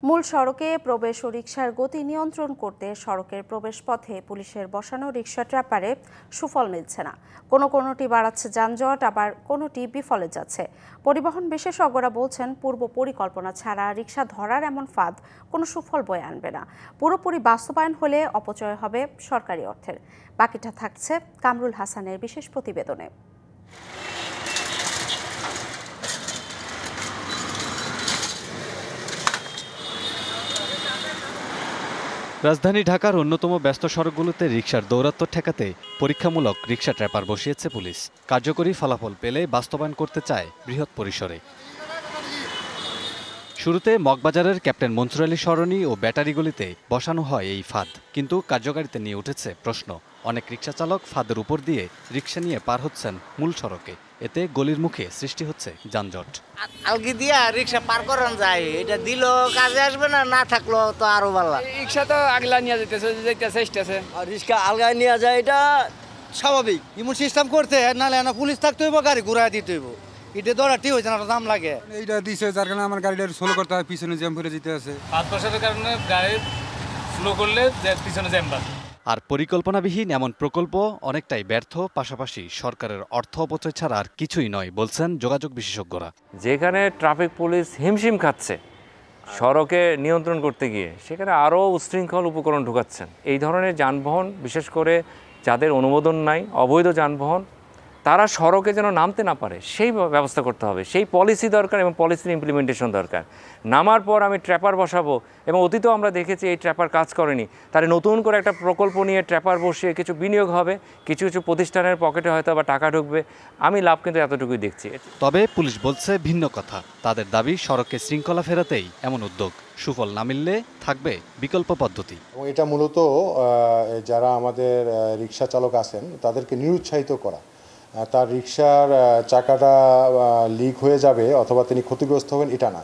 মূল সড়কে প্রবেশ ও রিকশার গতি নিয়ন্ত্রণ করতে সড়কের প্রবেশপথে পুলিশের বসানো রিকশা ট্র্যাপারে সুফল মিলছে না। কোনোটি বাড়াচ্ছে যানজট, আবার কোনোটি বিফলে যাচ্ছে। পরিবহন বিশেষজ্ঞরা বলছেন, পূর্ব পরিকল্পনা ছাড়া রিকশা ধরার এমন ফাঁদ কোনো সুফল বয়ে আনবে না। পুরোপুরি বাস্তবায়ন হলে অপচয় হবে সরকারি অর্থের। বাকিটা থাকছে কামরুল হাসানের বিশেষ প্রতিবেদনে। রাজধানী ঢাকার অন্যতম ব্যস্ত সড়কগুলোতে রিকশার দৌরাত্ম্য ঠেকাতে পরীক্ষামূলক রিকশা ট্র্যাপার বসিয়েছে পুলিশ। কার্যকরী ফলাফল পেলে বাস্তবায়ন করতে চায় বৃহৎ পরিসরে। শুরুতে মগবাজারের ক্যাপ্টেন মনসুর আলী সরণি ও ব্যাটারিগুলিতে বসানো হয় এই ফাঁদ, কিন্তু কার্যকারিতা নিয়ে উঠেছে প্রশ্ন। অনেক রিকশা চালক ফাঁদের উপর দিয়ে রিকশা নিয়ে পার হচ্ছেন মূল সড়কে। এতে গলির মুখে সৃষ্টি হচ্ছে যানজট। আলগি দিয়া রিকশা পার করান যায়, এটা দিল কাজে আসবে না, না থাকলো তো আরো ভালো। রিকশা তো আগলা নিয়ে যেতেছে আর রিকশা আলগায় নিয়ে যায়, এটা স্বাভাবিক। ইমন সিস্টেম করতে নাহলে না পুলিশ থাকতে হইব, গাড়ি ঘুরাই দিতে হইব। এটা দৌড়াটি হয়েছে না, দাম লাগে। এইটা দিছে যার কারণে আমার গাড়িটা স্লো করতে হয়, পিছনে জ্যাম ফিরে যেতে আছে। 5 বছরের কারণে গাড়ি স্লো করলে পিছনে জ্যাম বাঁধে। আর পরিকল্পনাবিহীন এমন প্রকল্প অনেকটাই ব্যর্থ, পাশাপাশি সরকারের অর্থ অপচয় ছাড়া আর কিছুই নয় বলছেন যোগাযোগ বিশেষজ্ঞরা। যেখানে ট্রাফিক পুলিশ হিমশিম খাচ্ছে সড়কে নিয়ন্ত্রণ করতে গিয়ে, সেখানে আরও উচ্ছৃঙ্খল উপকরণ ঢুকাচ্ছেন। এই ধরনের যানবাহন, বিশেষ করে যাদের অনুমোদন নাই, অবৈধ যানবাহন, তারা সড়কে যেন নামতে না পারে সেই ব্যবস্থা করতে হবে। সেই পলিসি দরকার এবং পলিসির ইমপ্লিমেন্টেশন দরকার। নামার পর আমি ট্র্যাপার বসাবো, এবং অতীতেও আমরা দেখেছি এই ট্র্যাপার কাজ করেনি। তাহলে নতুন করে একটা প্রকল্প নিয়ে ট্র্যাপার বসিয়ে কিছু বিনিয়োগ হবে, কিছু কিছু প্রতিষ্ঠানের পকেটে হয়তো আবার টাকা ঢুকবে। আমি লাভ কিন্তু এতটুকুই দেখছি। তবে পুলিশ বলছে ভিন্ন কথা। তাদের দাবি, সড়কে শৃঙ্খলা ফেরাতেই এমন উদ্যোগ। সুফল না মিললে থাকবে বিকল্প পদ্ধতি। এটা মূলত যারা আমাদের রিকশা চালক আছেন তাদেরকে নিরুৎসাহিত করা। তার রিকশার চাকাটা লিক হয়ে যাবে অথবা তিনি ক্ষতিগ্রস্ত হবেন, এটা না।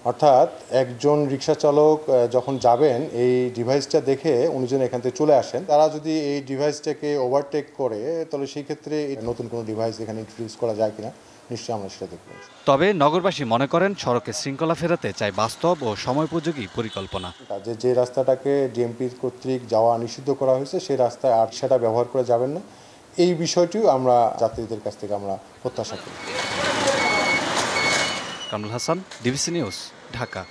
অর্থাৎ একজন রিকশা চালক যখন যাবেন, এই ডিভাইসটা দেখে উনি যেন এখান থেকে চলে আসেন। তারা যদি এই ডিভাইসটাকে ওভারটেক করে, তাহলে সেই ক্ষেত্রে নতুন কোনো ডিভাইস এখানে ইন্ট্রোডিউস করা যায় কিনা, নিশ্চয়ই আমরা সেটা দেখব। তবে নগরবাসী মনে করেন, সড়কে শৃঙ্খলা ফেরাতে চাই বাস্তব ও সময়োপযোগী পরিকল্পনা। যে রাস্তাটাকে ডিএমপি কর্তৃক যাওয়া নিষিদ্ধ করা হয়েছে, সেই রাস্তায় আর সেটা ব্যবহার করে যাবেন না, এই বিষয়টিও আমরা যাত্রীদের কাছ থেকে আমরা প্রত্যাশা করি। Kamrul Hasan, DBC news, Dhaka.